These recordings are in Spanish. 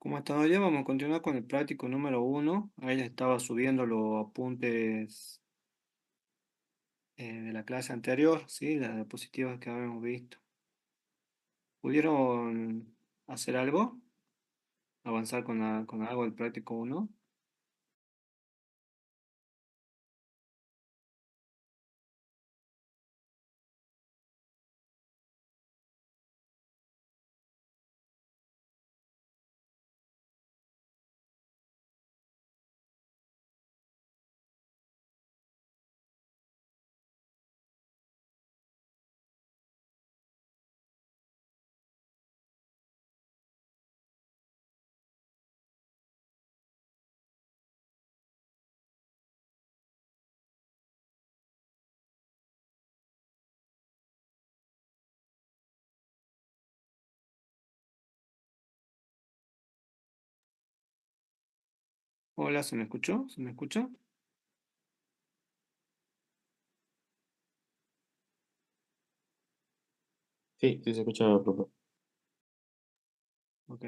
Como hasta hoy vamos a continuar con el práctico número uno. Ahí les estaba subiendo los apuntes de la clase anterior, ¿sí? Las diapositivas que habíamos visto. ¿Pudieron hacer algo? ¿Avanzar con algo del práctico uno? Hola, ¿se me escuchó? ¿Se me escucha? Sí, sí se escucha, profe. Ok.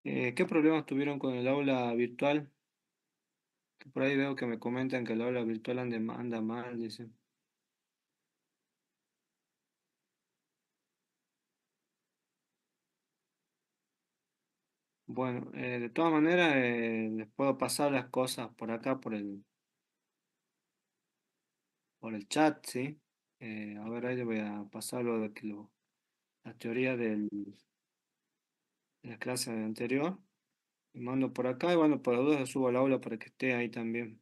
¿Qué problemas tuvieron con el aula virtual? Que por ahí veo que me comentan que el aula virtual anda mal, dicen. Bueno, de todas maneras, les puedo pasar las cosas por acá, por el chat, ¿sí? A ver, ahí le voy a pasar la teoría de la clase anterior. Y mando por acá y bueno, por las dudas lo subo al aula para que esté ahí también.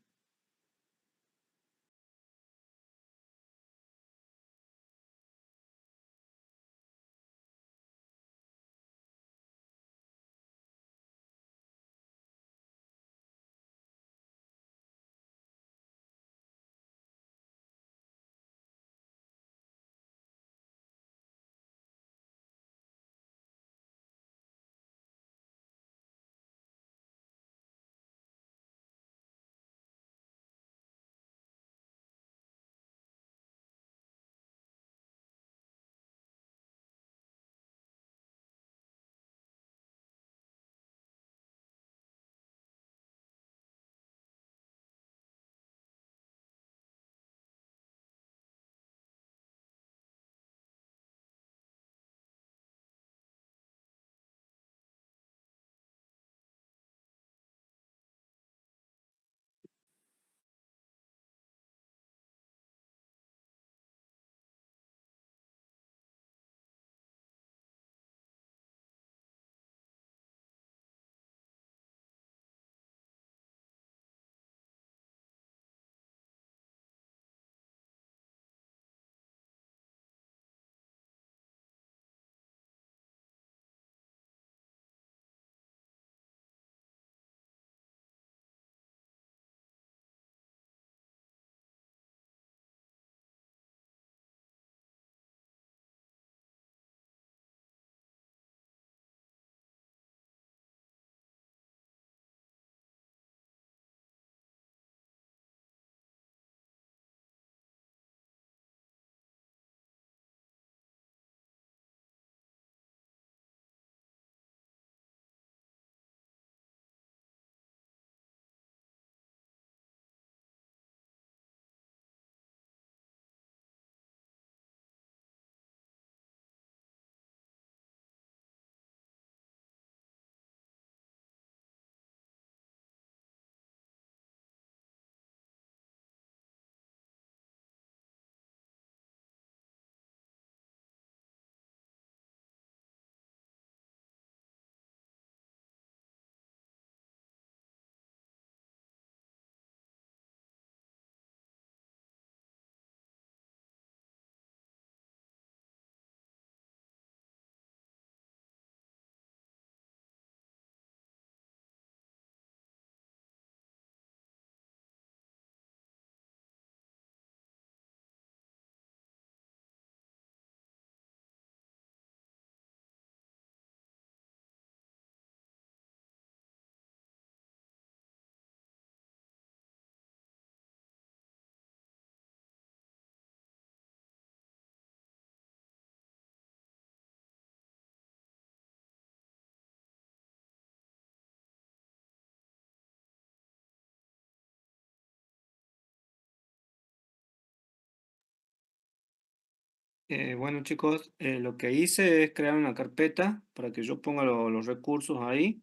Bueno, chicos, lo que hice es crear una carpeta para que yo ponga los recursos ahí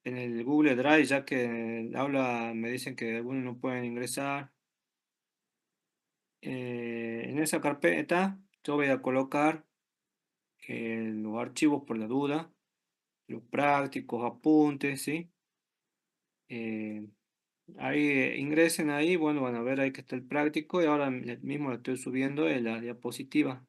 en el Google Drive, ya que en el aula me dicen que algunos no pueden ingresar. En esa carpeta yo voy a colocar los archivos por la duda, los prácticos, apuntes, ¿sí? Eh, Ahí ingresen ahí, bueno, van a ver ahí que está el práctico y ahora mismo lo estoy subiendo en la diapositiva.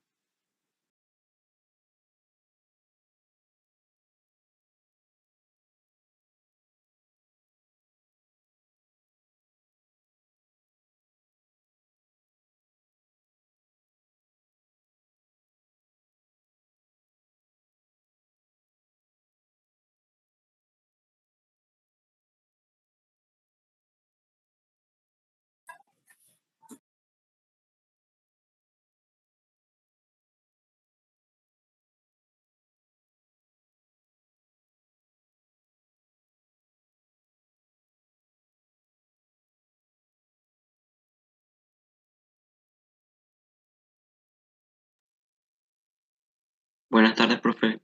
Buenas tardes, profe.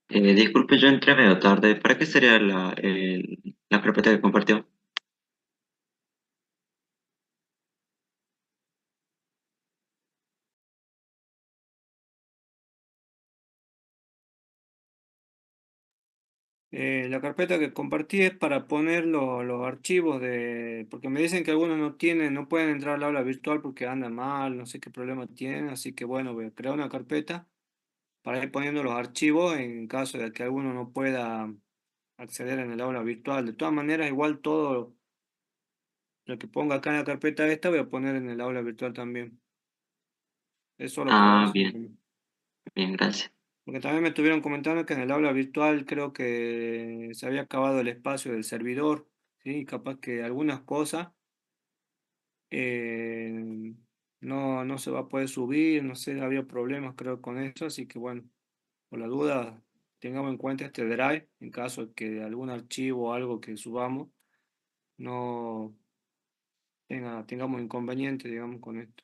Disculpe, yo entré medio tarde. ¿Para qué sería la carpeta que compartió? La carpeta que compartí es para poner los archivos porque me dicen que algunos no tienen, no pueden entrar al aula virtual porque anda mal, no sé qué problema tienen, así que bueno, voy a crear una carpeta para ir poniendo los archivos en caso de que alguno no pueda acceder en el aula virtual. De todas maneras, igual todo lo que ponga acá en la carpeta esta voy a poner en el aula virtual también. Es solo por Ah, eso. bien, bien, gracias. Porque también me estuvieron comentando que en el aula virtual creo que se había acabado el espacio del servidor, ¿sí? Capaz que algunas cosas no se va a poder subir, no sé, había problemas creo con eso, así que bueno, por la duda tengamos en cuenta este drive en caso de que algún archivo o algo que subamos no tengamos inconveniente, digamos, con esto.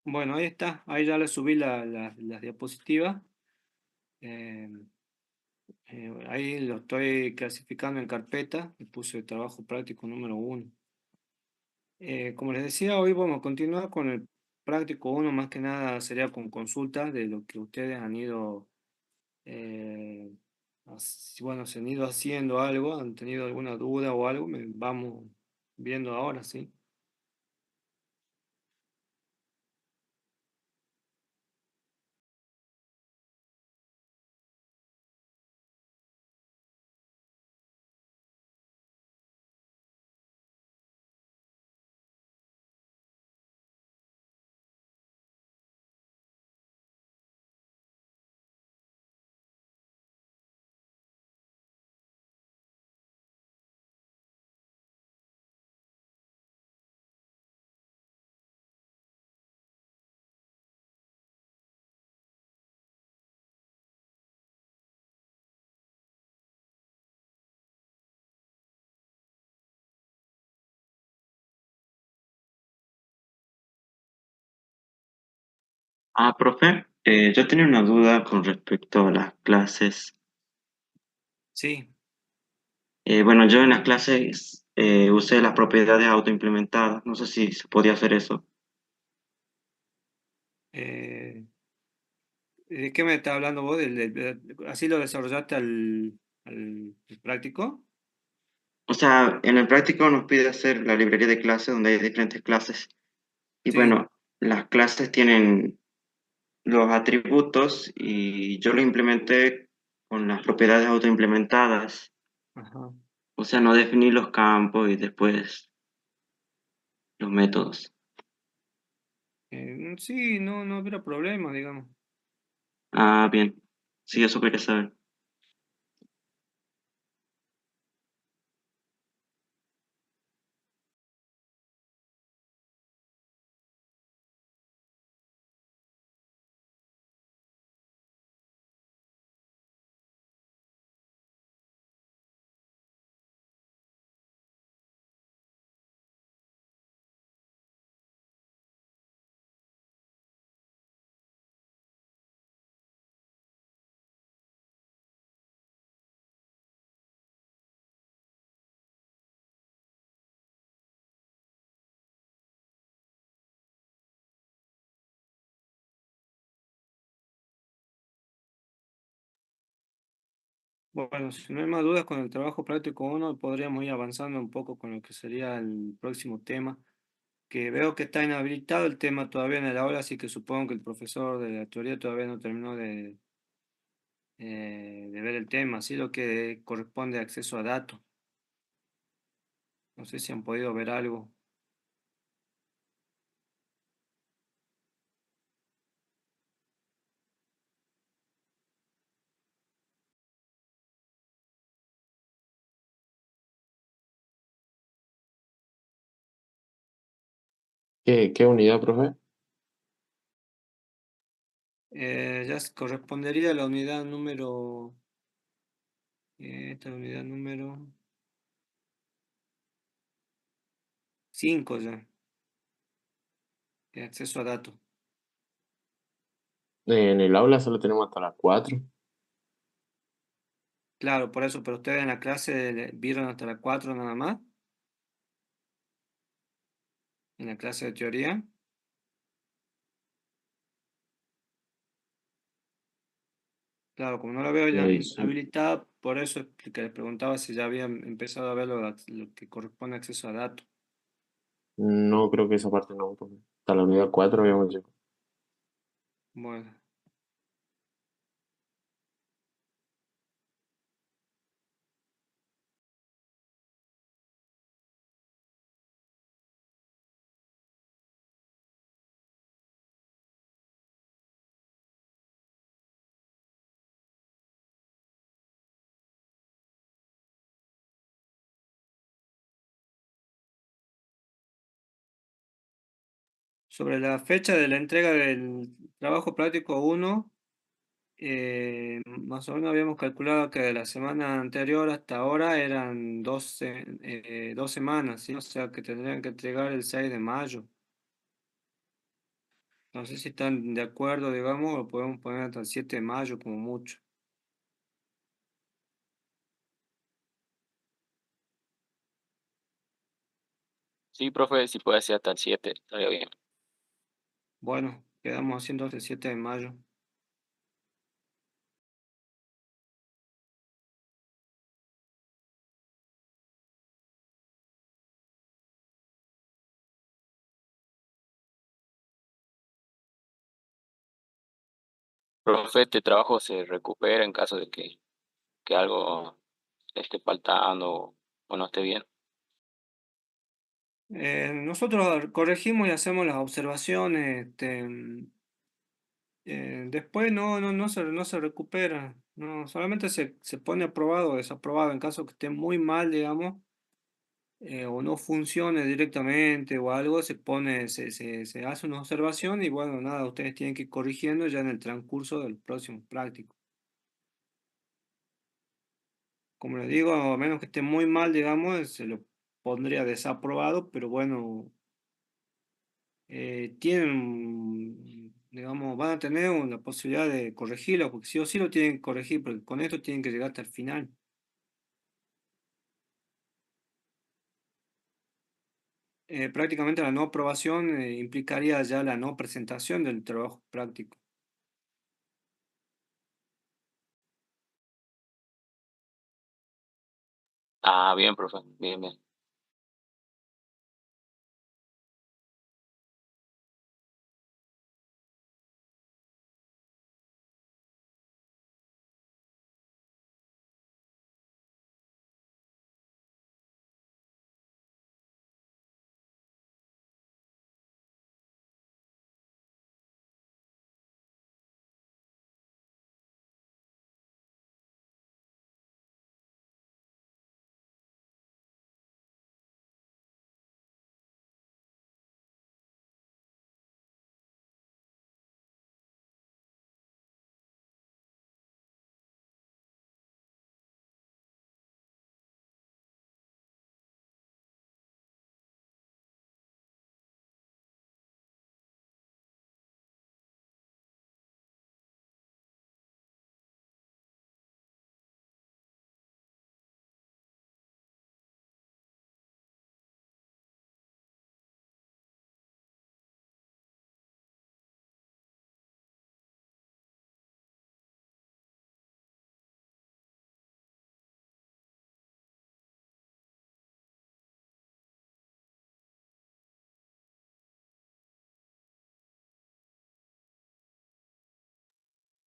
Bueno, ahí está, ahí ya le subí las diapositivas. eh, Ahí lo estoy clasificando en carpeta y puse trabajo práctico número uno. Como les decía, hoy vamos a continuar con el práctico uno, más que nada sería con consultas de lo que ustedes han ido, eh, bueno, se han ido haciendo algo, han tenido alguna duda o algo, vamos viendo ahora, ¿sí? Profe, yo tenía una duda con respecto a las clases. Sí, Bueno, yo en las clases usé las propiedades autoimplementadas. No sé si se podía hacer eso. eh, ¿de qué me estás hablando vos? ¿Así lo desarrollaste al práctico? O sea, en el práctico nos pide hacer la librería de clases donde hay diferentes clases. Y Sí, bueno, las clases tienen los atributos y yo lo implementé con las propiedades autoimplementadas. ajá. O sea, no definir los campos y después los métodos. Sí, no, no hubiera problema, digamos. Bien. Sí, eso quería saber. Bueno, si no hay más dudas con el trabajo práctico uno, podríamos ir avanzando un poco con lo que sería el próximo tema, que veo que está inhabilitado el tema todavía en el aula, así que supongo que el profesor de la teoría todavía no terminó de ver el tema, así lo que corresponde a acceso a datos. No sé si han podido ver algo. ¿Qué unidad, profe? Correspondería a la unidad esta unidad número 5 ya, de acceso a datos. En el aula solo tenemos hasta las 4. Claro, por eso, pero ustedes en la clase vieron hasta las 4 nada más, en la clase de teoría. Claro, como no la veo ya Sí. habilitada, por eso es que les preguntaba si ya habían empezado a ver lo que corresponde a acceso a datos. No creo que esa parte no, profe. Hasta la unidad 4 habíamos llegado. Bueno, sobre la fecha de la entrega del trabajo práctico uno, más o menos habíamos calculado que de la semana anterior hasta ahora eran 2 semanas, ¿sí? O sea que tendrían que entregar el 6 de mayo. No sé si están de acuerdo, digamos, o podemos poner hasta el 7 de mayo como mucho. Sí, profe, si puede ser hasta el 7 estaría bien. Bueno, quedamos haciendo el 7 de mayo. Profe, este trabajo se recupera en caso de que algo esté faltando o no esté bien. Nosotros corregimos y hacemos las observaciones. Después no se recupera. No, solamente se pone aprobado o desaprobado en caso que esté muy mal, digamos, o no funcione directamente o algo, se hace una observación y bueno, nada, ustedes tienen que ir corrigiendo ya en el transcurso del próximo práctico. Como les digo, a menos que esté muy mal, digamos, se lo pondría desaprobado, pero bueno, tienen digamos, van a tener la posibilidad de corregirlo, porque sí o sí lo tienen que corregir, porque con esto tienen que llegar hasta el final. Prácticamente la no aprobación implicaría ya la no presentación del trabajo práctico. Ah, bien, profe, bien, bien.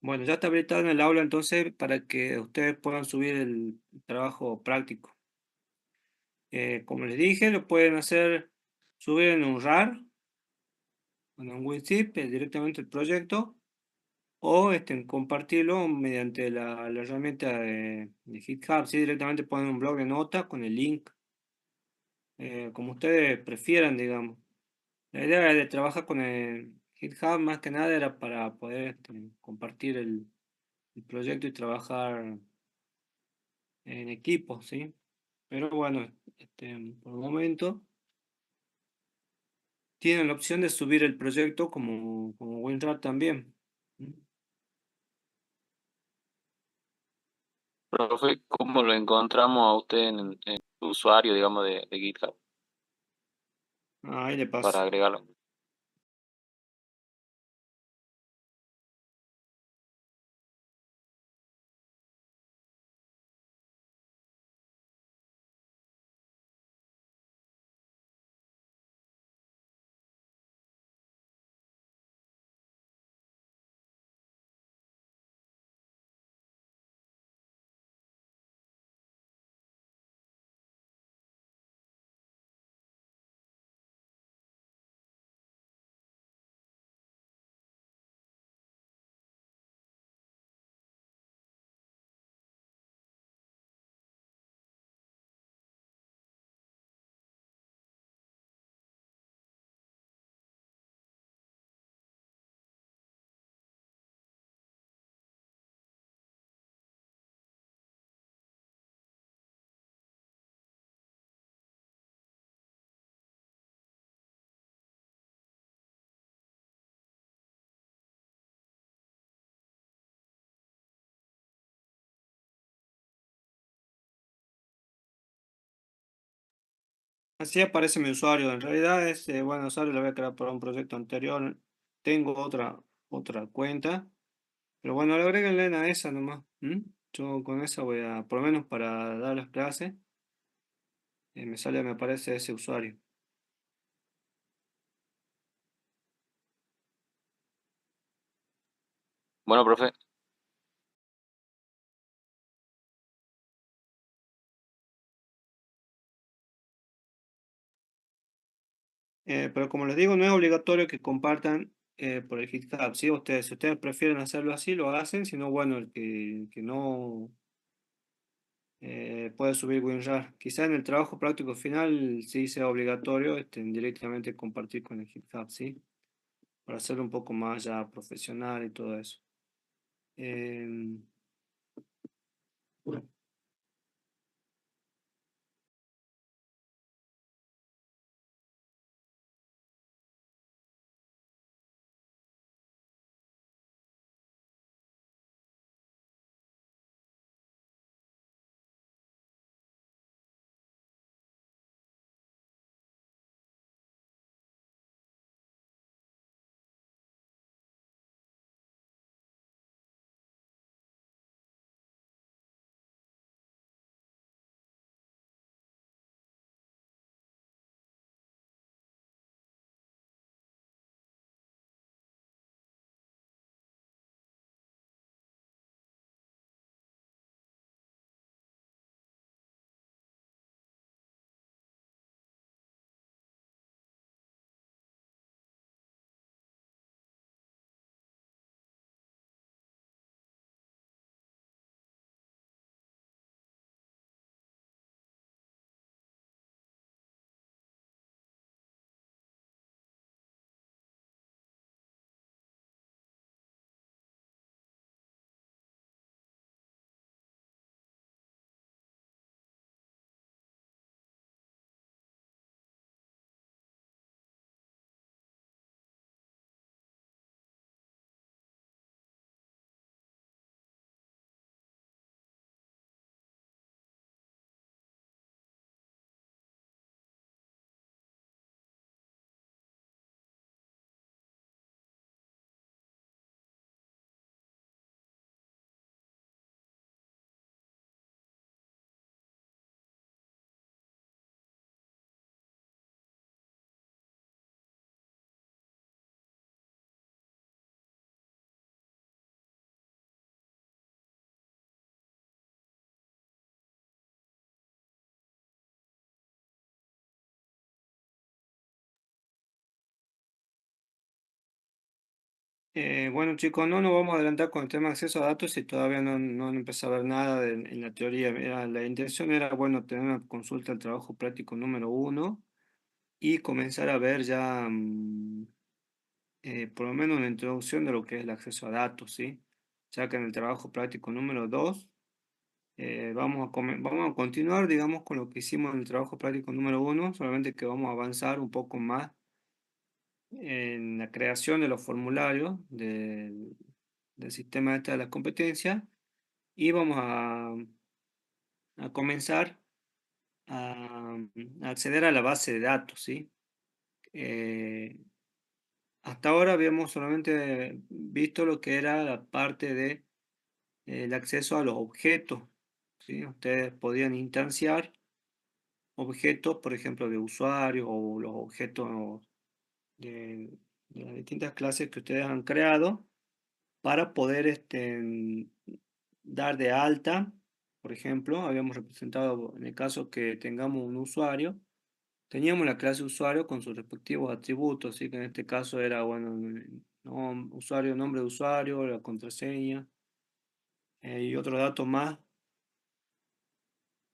Bueno, ya está habilitado en el aula entonces para que ustedes puedan subir el trabajo práctico. Como les dije, lo pueden hacer, subir en un RAR, en un WinZip, directamente el proyecto, o compartirlo mediante la herramienta de GitHub. Sí, directamente ponen un blog de notas con el link, como ustedes prefieran, digamos. La idea de trabajar con el GitHub más que nada era para poder compartir el proyecto y trabajar en equipo, ¿sí? Pero bueno, por el momento tienen la opción de subir el proyecto como WinRAR también. ¿Mm? Profe, ¿cómo lo encontramos a usted en su usuario, digamos, de GitHub Ahí le para paso. agregarlo? Así aparece mi usuario. En realidad bueno, usuario lo voy a crear para un proyecto anterior. Tengo otra cuenta. Pero bueno, le agréguenle a esa nomás. ¿M? Yo con esa voy a, por lo menos para dar las clases, me aparece ese usuario. Bueno, profe, Pero como les digo, no es obligatorio que compartan por el GitHub. ¿Sí? Si ustedes prefieren hacerlo así, lo hacen. Si no, bueno, el que no puede subir WinRAR. Quizá en el trabajo práctico final sí sea obligatorio directamente compartir con el GitHub, ¿sí? Para hacerlo un poco más ya profesional y todo eso. Em, Bueno, chicos, no nos vamos a adelantar con el tema de acceso a datos y todavía no han empezado a ver nada en la teoría. La intención era, bueno, tener una consulta al trabajo práctico número 1 y comenzar a ver ya, por lo menos una introducción de lo que es el acceso a datos, ¿sí? Ya que en el trabajo práctico número 2 vamos a continuar, digamos, con lo que hicimos en el trabajo práctico número 1, solamente que vamos a avanzar un poco más en la creación de los formularios del sistema este de las competencias y vamos a comenzar a acceder a la base de datos, ¿sí? Eh, Hasta ahora habíamos solamente visto lo que era la parte de el acceso a los objetos, ¿sí? Ustedes podían instanciar objetos, por ejemplo, de usuarios o los objetos de las distintas clases que ustedes han creado para poder dar de alta, por ejemplo, habíamos representado en el caso que tengamos un usuario, teníamos la clase usuario con sus respectivos atributos, así que en este caso era, bueno, usuario, nombre de usuario, la contraseña y otros datos más.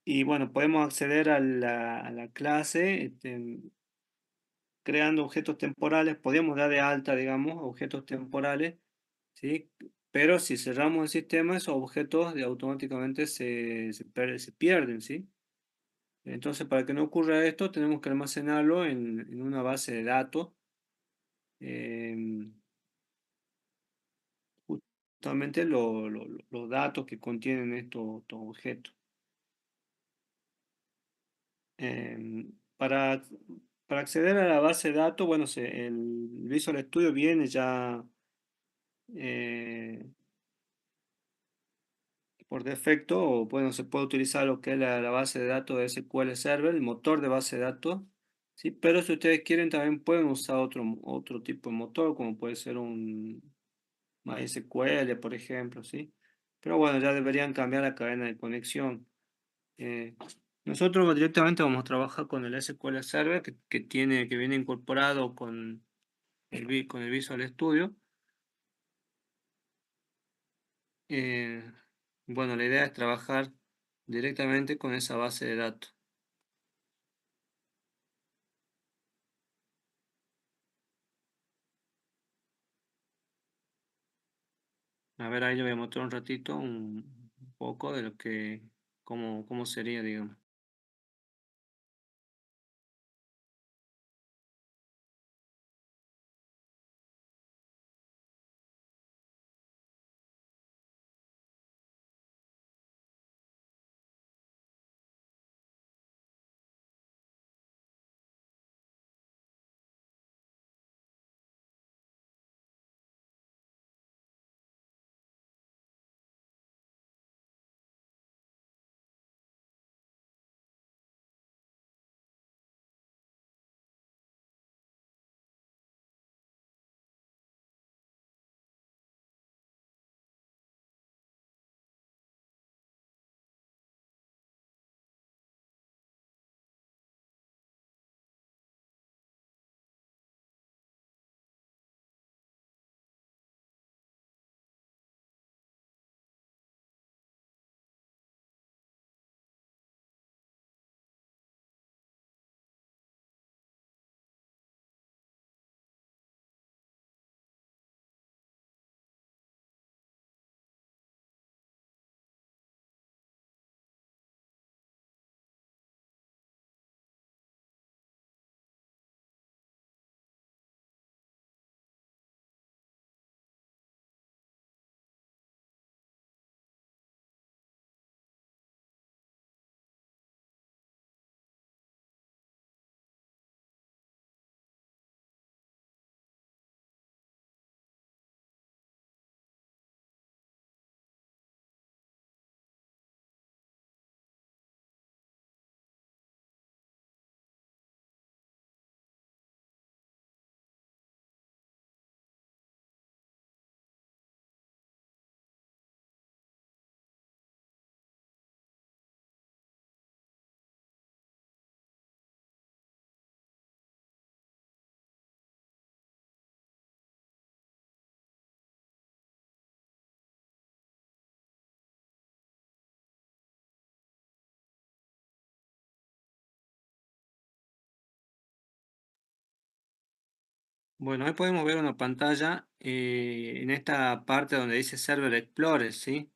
Y bueno, podemos acceder a la clase creando objetos temporales, podemos dar de alta, digamos, objetos temporales, ¿sí? Pero si cerramos el sistema, esos objetos automáticamente se pierden, ¿sí? Entonces, para que no ocurra esto, tenemos que almacenarlo en una base de datos, em, justamente los datos que contienen estos objetos. Em, para, para acceder a la base de datos, bueno, el Visual Studio viene ya eh, por defecto, o bueno, se puede utilizar lo que es la base de datos de SQL Server, el motor de base de datos, ¿sí? Pero si ustedes quieren, también pueden usar otro tipo de motor, como puede ser un MySQL, por ejemplo, ¿sí? Pero bueno, ya deberían cambiar la cadena de conexión. Eh, Nosotros directamente vamos a trabajar con el SQL Server que viene incorporado con el Visual Studio. Eh, bueno, la idea es trabajar directamente con esa base de datos. A ver, ahí le voy a mostrar un ratito un poco de cómo sería, digamos. Bueno, ahí podemos ver una pantalla en esta parte donde dice Server Explorer, ¿sí?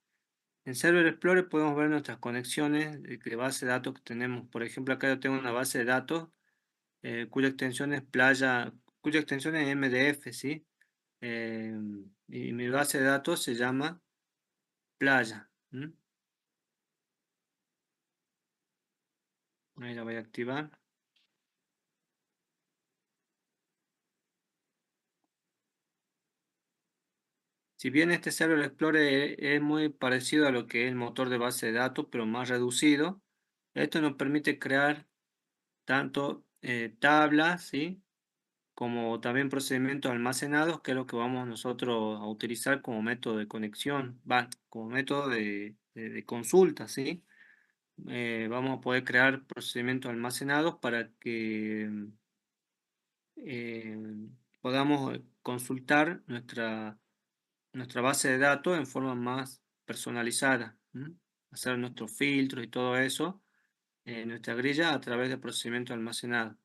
En Server Explorer podemos ver nuestras conexiones de base de datos que tenemos. Por ejemplo, acá yo tengo una base de datos cuya extensión es playa, cuya extensión es MDF, ¿sí? Eh, y mi base de datos se llama playa. ¿M? Ahí la voy a activar. Si bien este Server Explorer es muy parecido a lo que es el motor de base de datos, pero más reducido, esto nos permite crear tanto tablas, ¿sí? Como también procedimientos almacenados, que es lo que vamos nosotros a utilizar como método de conexión, como método de consulta, ¿sí? Vamos a poder crear procedimientos almacenados para que eh, podamos consultar nuestra base de datos en forma más personalizada, ¿m? Hacer nuestros filtros y todo eso en nuestra grilla a través de procedimientos almacenados.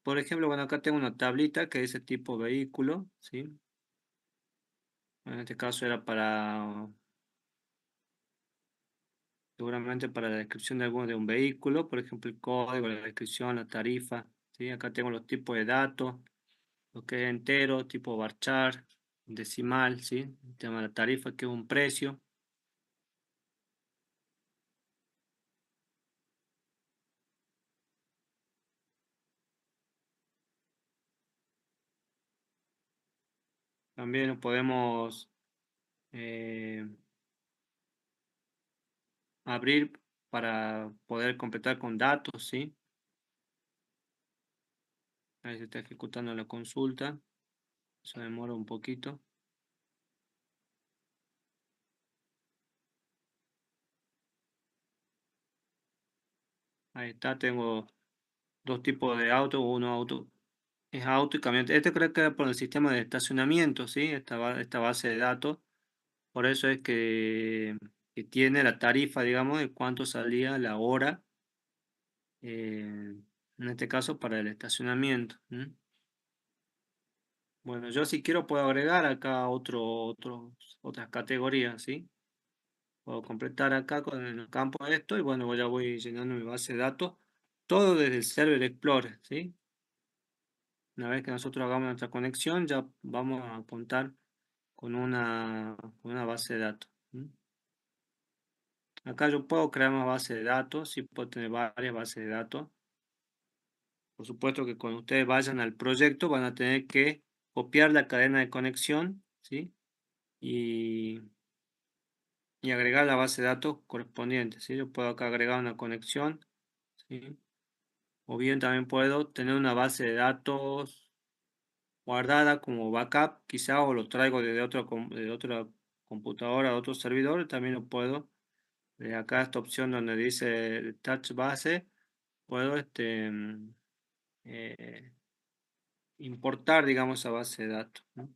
Por ejemplo, bueno, acá tengo una tablita que dice tipo vehículo, ¿sí? En este caso era seguramente para la descripción de un vehículo, por ejemplo, el código, la descripción, la tarifa, ¿sí? Acá tengo los tipos de datos, lo que es entero, tipo varchar, decimal, ¿sí? El tema de la tarifa, que es un precio. También podemos eh, abrir para poder completar con datos, ¿sí? Ahí se está ejecutando la consulta, eso demora un poquito. Ahí está, tengo dos tipos de auto, uno auto es auto y camioneta. Este creo que era por el sistema de estacionamiento, ¿sí? Esta base de datos. Por eso es que tiene la tarifa, digamos, de cuánto salía la hora, en este caso para el estacionamiento. ¿M? Bueno, yo si quiero puedo agregar acá otras categorías, ¿sí? Puedo completar acá con el campo de esto y bueno, ya voy llenando mi base de datos. Todo desde el Server Explorer, ¿sí? Una vez que nosotros hagamos nuestra conexión, ya vamos a contar con una base de datos. ¿M? Acá yo puedo crear más bases de datos, sí puedo tener varias bases de datos. Por supuesto que cuando ustedes vayan al proyecto van a tener que copiar la cadena de conexión, ¿sí? Y, y agregar la base de datos correspondiente, ¿sí? Yo puedo acá agregar una conexión, ¿sí? O bien también puedo tener una base de datos guardada como backup, quizá, o lo traigo de otra computadora, de otro servidor, también lo puedo. De acá esta opción donde dice Touch Base, puedo eh, importar, digamos, esa base de datos, ¿no?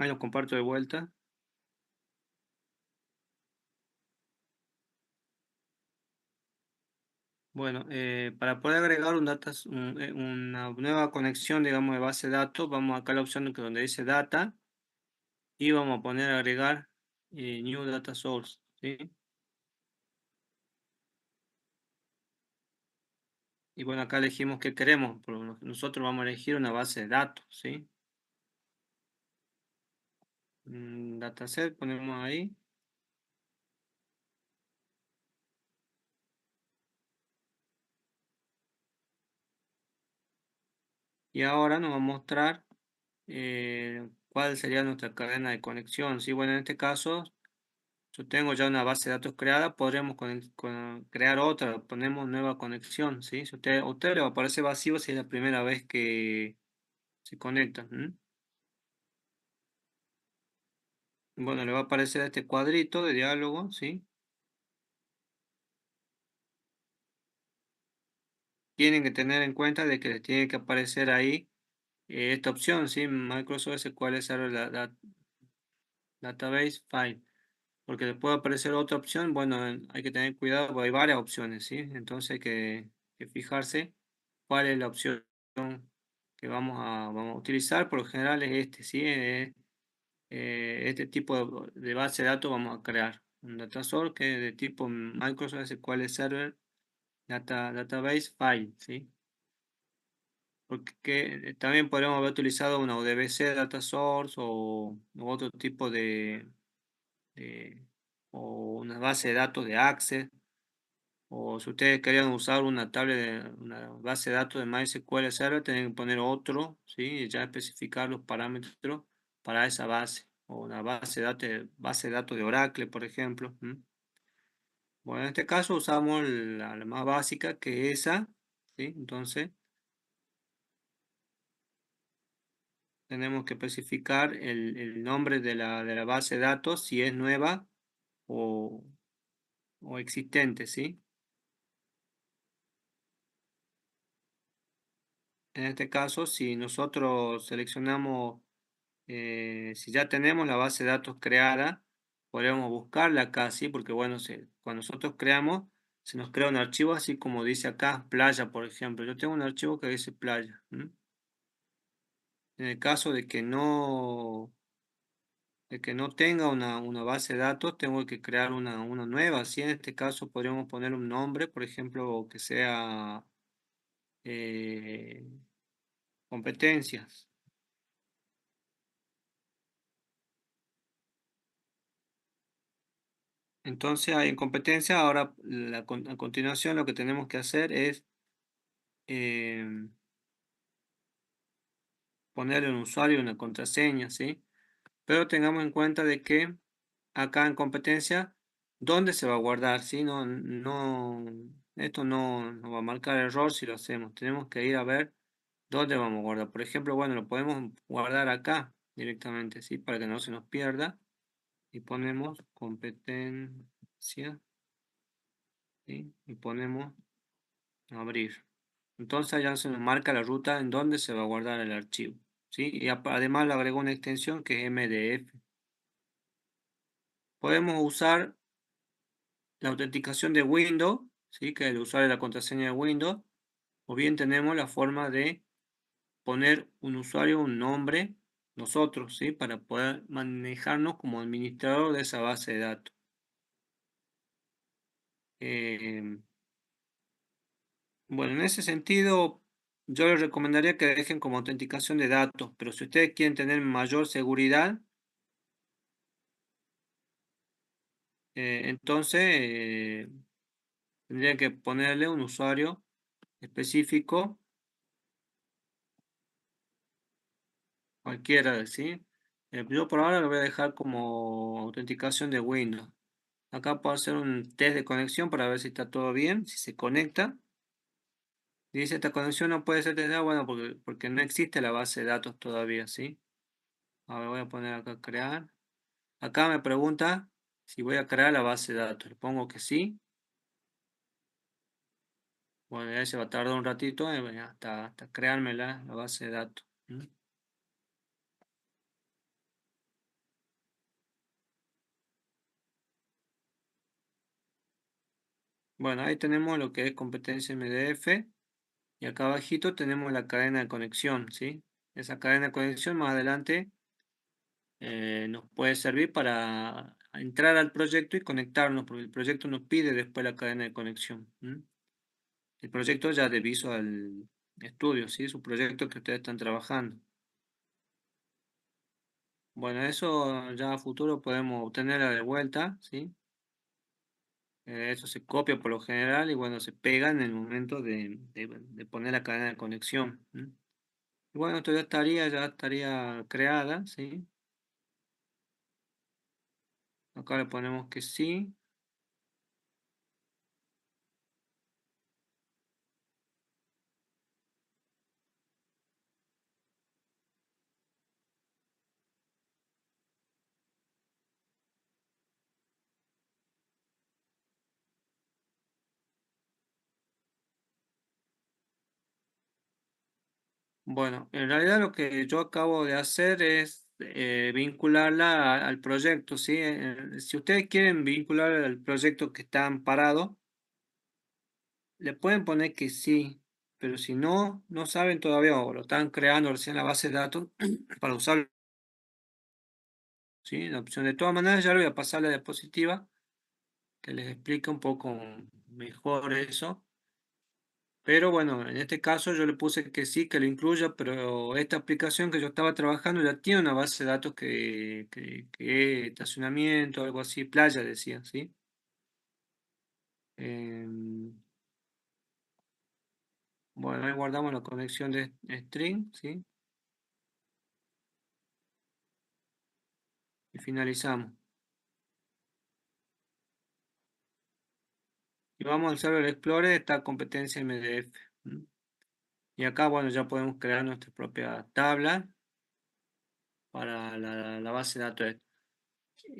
Ahí lo comparto de vuelta. Bueno, para poder agregar una nueva conexión, digamos, de base de datos, vamos acá a la opción donde dice Data y vamos a poner agregar New Data Source, ¿sí? Y bueno, acá elegimos qué queremos. Nosotros vamos a elegir una base de datos, ¿sí? Dataset, ponemos ahí. Y ahora nos va a mostrar cuál sería nuestra cadena de conexión, ¿sí? Bueno, en este caso, yo tengo ya una base de datos creada, podríamos crear otra, ponemos nueva conexión, ¿sí? Si a usted le va a aparecer vacío si es la primera vez que se conecta. Bueno, le va a aparecer este cuadrito de diálogo, ¿sí? Tienen que tener en cuenta de que les tiene que aparecer ahí esta opción, ¿sí? Microsoft SQL Server Database File. Porque le puede aparecer otra opción, bueno, hay que tener cuidado, porque hay varias opciones, ¿sí? Entonces hay que fijarse cuál es la opción que vamos a utilizar. Por lo general es este, ¿sí? Este tipo de base de datos vamos a crear. Un data source que es de tipo Microsoft SQL Server Database File, ¿sí? Porque también podríamos haber utilizado una ODBC Data Source o otro tipo de- o una base de datos de Access, o si ustedes querían usar una base de datos de MySQL Server, tienen que poner otro, ¿sí? Y ya especificar los parámetros para esa base, o una base de datos de Oracle, por ejemplo. Bueno, en este caso usamos la más básica, que es esa, ¿sí? Entonces tenemos que especificar el nombre de la base de datos, si es nueva o, o existente, ¿sí? En este caso, si nosotros seleccionamos, si ya tenemos la base de datos creada, podemos buscarla acá, ¿sí? Porque bueno, cuando nosotros creamos, se nos crea un archivo así como dice acá, playa, por ejemplo. Yo tengo un archivo que dice playa. En el caso de que no tenga una base de datos, tengo que crear una nueva, ¿sí? En este caso podríamos poner un nombre, por ejemplo, que sea eh, competencias. Entonces, hay en competencia, ahora a continuación lo que tenemos que hacer es eh, ponerle un usuario y una contraseña, ¿sí? Pero tengamos en cuenta de que acá en competencia, ¿dónde se va a guardar? ¿Sí? Esto no va a marcar error si lo hacemos. Tenemos que ir a ver dónde vamos a guardar. Por ejemplo, bueno, lo podemos guardar acá directamente, ¿sí? Para que no se nos pierda. Y ponemos competencia, ¿sí? Y ponemos abrir. Entonces ya se nos marca la ruta en donde se va a guardar el archivo, ¿sí? Y además le agrego una extensión que es MDF. Podemos usar la autenticación de Windows, ¿sí? Que es el usuario de la contraseña de Windows, o bien tenemos la forma de poner un usuario, un nombre, nosotros, ¿sí? Para poder manejarnos como administrador de esa base de datos. Eh, bueno, en ese sentido, yo les recomendaría que dejen como autenticación de datos, pero si ustedes quieren tener mayor seguridad, entonces tendría que ponerle un usuario específico, cualquiera, ¿sí? Yo por ahora lo voy a dejar como autenticación de Windows. Acá puedo hacer un test de conexión para ver si está todo bien, si se conecta. Dice, esta conexión no puede ser testada, bueno, porque no existe la base de datos todavía, ¿sí? Ahora voy a poner acá crear. Acá me pregunta si voy a crear la base de datos. Le pongo que sí. Bueno, ya se va a tardar un ratito hasta crearme la base de datos. Bueno, ahí tenemos lo que es competencia MDF y acá abajito tenemos la cadena de conexión, ¿sí? Esa cadena de conexión más adelante nos puede servir para entrar al proyecto y conectarnos, porque el proyecto nos pide después la cadena de conexión. El proyecto ya de Visual Studio, ¿sí? Es un proyecto que ustedes están trabajando. Bueno, eso ya a futuro podemos obtenerla de vuelta, ¿sí? Eso se copia por lo general y bueno, se pega en el momento de poner la cadena de conexión. Y bueno, esto ya estaría creada, ¿sí? Acá le ponemos que sí. Bueno, en realidad lo que yo acabo de hacer es vincularla al proyecto, ¿sí? Si ustedes quieren vincular al proyecto que está amparado, le pueden poner que sí, pero si no, no saben todavía o lo están creando recién la base de datos para usarlo, ¿sí? La opción de todas maneras ya le voy a pasar la diapositiva que les explica un poco mejor eso. Pero bueno, en este caso yo le puse que sí, que lo incluya, pero esta aplicación que yo estaba trabajando ya tiene una base de datos que es estacionamiento, algo así, playa decía, ¿sí? Em, bueno, ahí guardamos la conexión de string, ¿sí? Y finalizamos. Y vamos al Server Explorer, esta competencia MDF. ¿M? Y acá, bueno, ya podemos crear nuestra propia tabla para la base de datos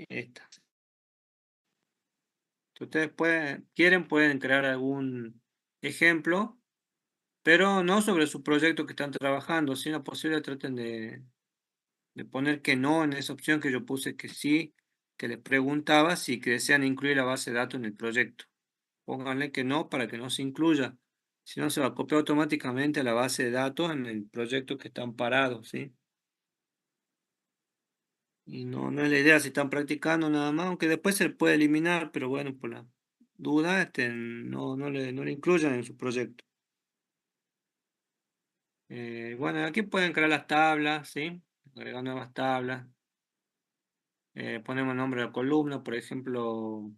esta. Si ustedes pueden crear algún ejemplo, pero no sobre su proyecto que están trabajando. Si es posible, traten de poner que no en esa opción que yo puse que sí, que les preguntaba si que desean incluir la base de datos en el proyecto. Pónganle que no para que no se incluya. Si no, se va a copiar automáticamente a la base de datos en el proyecto que están parados, ¿sí? Y no es la idea si están practicando nada más, aunque después se puede eliminar, pero bueno, por la duda, no le incluyan en su proyecto. Bueno, aquí pueden crear las tablas, ¿sí? Agregar nuevas tablas. Ponemos el nombre de la columna, por ejemplo,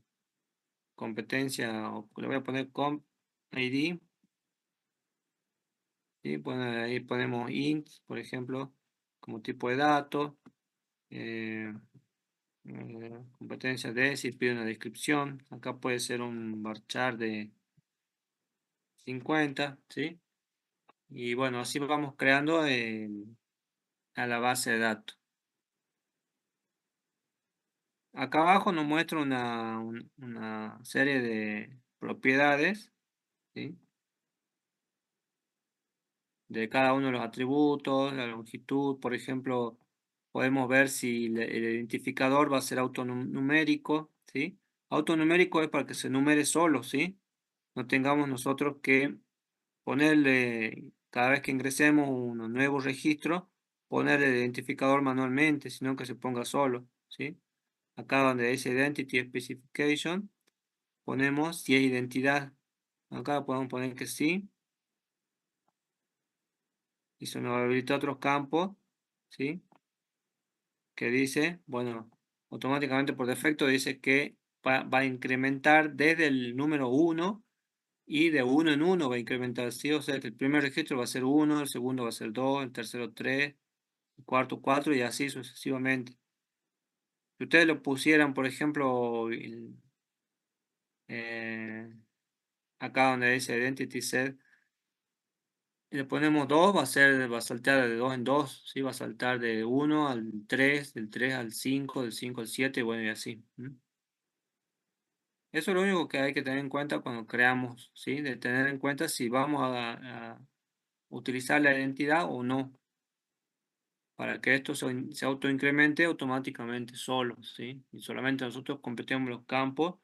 competencia, o le voy a poner comp ID, ¿sí? Bueno, ahí ponemos int, por ejemplo, como tipo de datos. Eh, competencia de, si pide una descripción, acá puede ser un varchar de 50, ¿sí? Y bueno, así vamos creando a la base de datos. Acá abajo nos muestra una serie de propiedades, ¿sí? De cada uno de los atributos, la longitud, por ejemplo, podemos ver si el identificador va a ser autonumérico, ¿sí? Autonumérico es para que se numere solo, ¿sí? No tengamos nosotros que ponerle, cada vez que ingresemos un nuevo registro, ponerle el identificador manualmente, sino que se ponga solo, ¿sí? Acá donde dice Identity Specification, ponemos si es identidad. Acá podemos poner que sí, y se nos habilita otros campos, ¿sí? Que dice, bueno, automáticamente por defecto dice que va a incrementar desde el número 1 y de uno en uno va a incrementar, ¿sí? O sea que el primer registro va a ser 1, el segundo va a ser 2, el tercero 3, el cuarto 4 y así sucesivamente. Si ustedes lo pusieran, por ejemplo, eh, acá donde dice Identity Set, y le ponemos 2, va a saltar de 2 en 2, ¿sí? Va a saltar de 1 al 3, del 3 al 5, del 5 al 7, bueno, y así. Eso es lo único que hay que tener en cuenta cuando creamos, ¿sí? De tener en cuenta si vamos a utilizar la identidad o no, para que esto se autoincremente automáticamente solo, ¿sí? Y solamente nosotros completemos los campos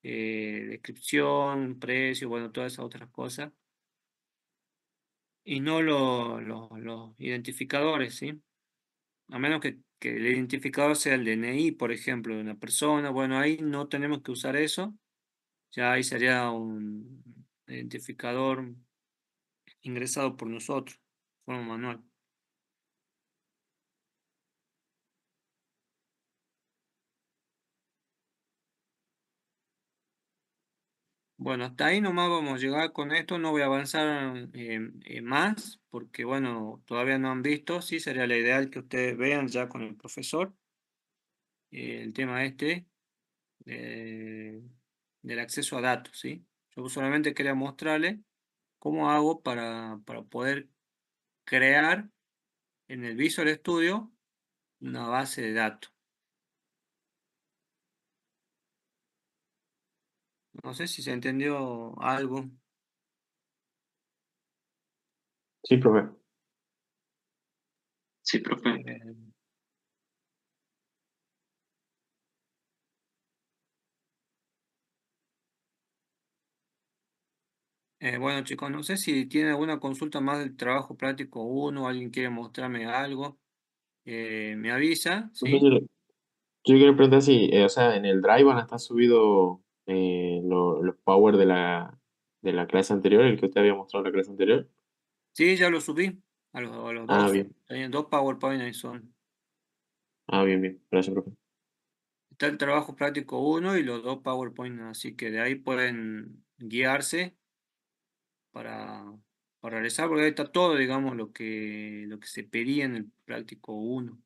descripción, precio, bueno, todas esas otras cosas, y no los identificadores, ¿sí? A menos que el identificador sea el DNI, por ejemplo, de una persona, bueno, ahí no tenemos que usar eso, ya ahí sería un identificador ingresado por nosotros, de forma manual. Bueno, hasta ahí nomás vamos a llegar con esto, no voy a avanzar más, porque bueno, todavía no han visto, sí sería la ideal que ustedes vean ya con el profesor el tema este eh, del acceso a datos, ¿sí? Yo solamente quería mostrarle cómo hago para poder crear en el Visual Studio una base de datos. No sé si se entendió algo. Sí, profe. Sí, profe. Eh, bueno, chicos, no sé si tienen alguna consulta más del trabajo práctico uno, alguien quiere mostrarme algo, me avisa, Profe, ¿sí? yo quiero preguntar si, o sea, en el Drive van a estar subido los power de la clase anterior, el que usted había mostrado en la clase anterior. Sí, ya lo subí a los Ah, dos. bien. Tenían dos PowerPoint ahí son. Ah, bien, bien. Gracias, profe. Está el trabajo práctico uno y los dos PowerPoint, así que de ahí pueden guiarse para, para realizar, porque ahí está todo, digamos, lo que se pedía en el práctico uno.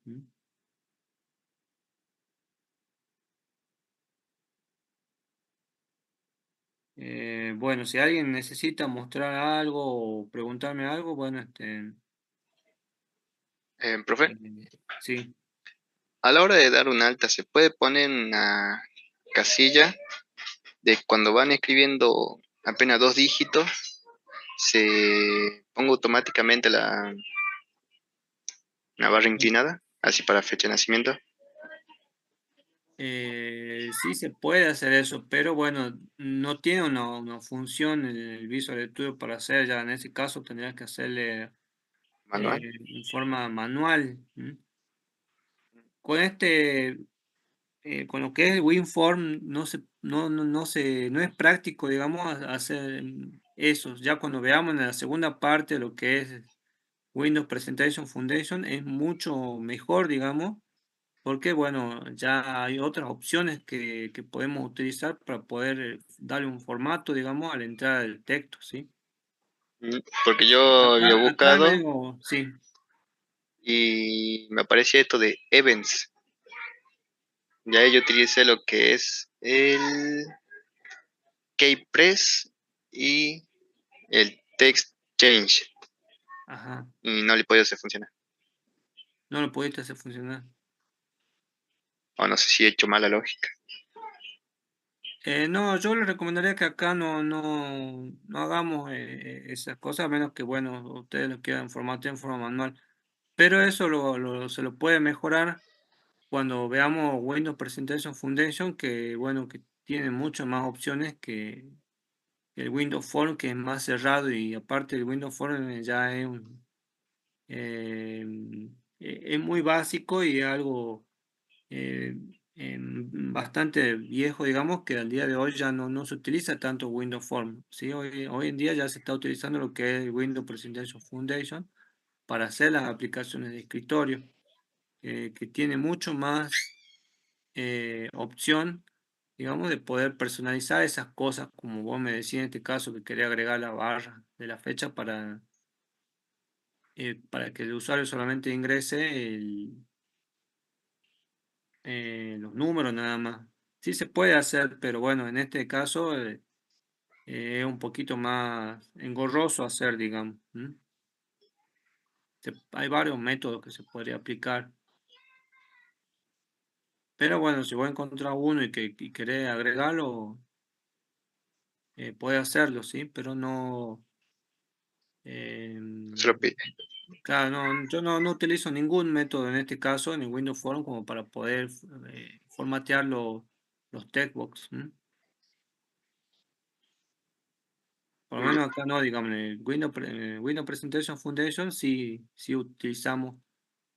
Bueno, si alguien necesita mostrar algo o preguntarme algo, bueno, Profe, sí. a la hora de dar un alta, ¿se puede poner una casilla de cuando van escribiendo apenas dos dígitos, se ponga automáticamente la barra inclinada, así para fecha de nacimiento? Sí se puede hacer eso, pero bueno, no tiene una función el Visual Studio para hacer, ya en ese caso tendrías que hacerle Manual. en forma manual. ¿M? Con con lo que es el WinForm no es práctico, digamos, hacer eso. Ya cuando veamos en la segunda parte lo que es Windows Presentation Foundation es mucho mejor, digamos, porque bueno, ya hay otras opciones que podemos utilizar para poder darle un formato, digamos, a la entrada del texto, ¿sí? Porque yo había Acá buscado medio, sí, y me aparecía esto de events. Ya yo utilicé lo que es el Keypress y el Text Change ajá, y no le he podido hacer funcionar. no lo pudiste hacer funcionar. O no sé si he hecho mala lógica. No, yo le recomendaría que acá no hagamos esas cosas, a menos que, bueno, ustedes lo quieran formatear en forma manual. Pero eso se lo puede mejorar cuando veamos Windows Presentation Foundation, que, bueno, que tiene muchas más opciones que el Windows Form, que es más cerrado, y aparte el Windows Form ya eh, es muy básico y algo eh, bastante viejo, digamos, que al día de hoy ya no se utiliza tanto Windows Form, ¿sí? Hoy en día ya se está utilizando lo que es el Windows Presentation Foundation para hacer las aplicaciones de escritorio, que tiene mucho más opción, digamos, de poder personalizar esas cosas, como vos me decías en este caso, que quería agregar la barra de la fecha para que el usuario solamente ingrese los números nada más. Sí se puede hacer, pero bueno, en este caso es un poquito más engorroso hacer, digamos. ¿M? Hay varios métodos que se podría aplicar. Pero bueno, si voy a encontrar uno y querés agregarlo, puede hacerlo, ¿sí? Pero no... Se lo em, pide. claro, yo no utilizo ningún método en este caso, en el Windows Form, como para poder formatear los textbox. ¿M? Por lo menos acá no, digamos, en el Windows Presentation Foundation sí utilizamos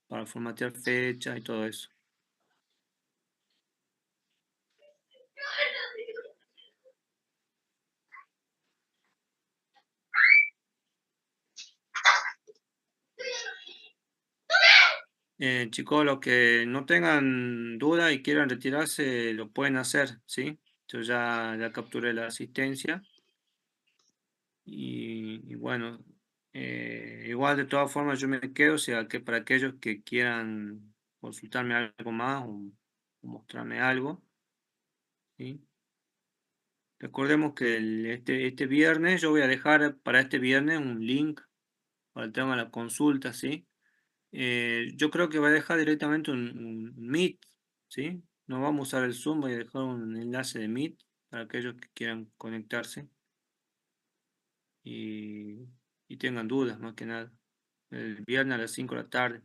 para formatear fechas y todo eso. Chicos, los que no tengan duda y quieran retirarse, lo pueden hacer, ¿sí? Yo ya capturé la asistencia y bueno, igual de todas formas yo me quedo, o sea, que para aquellos que quieran consultarme algo más o mostrarme algo, ¿sí? Recordemos que este viernes, yo voy a dejar para este viernes un link para el tema de la consulta, ¿sí? Yo creo que voy a dejar directamente un Meet, ¿sí? No vamos a usar el Zoom, voy a dejar un enlace de Meet para aquellos que quieran conectarse y, y tengan dudas, más que nada. El viernes a las 5 de la tarde.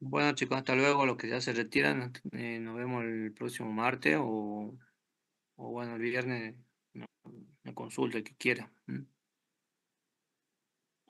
Bueno, chicos, hasta luego. Los que ya se retiran, nos vemos el próximo martes o bueno, el viernes, una consulta, el que quiera. ¿M?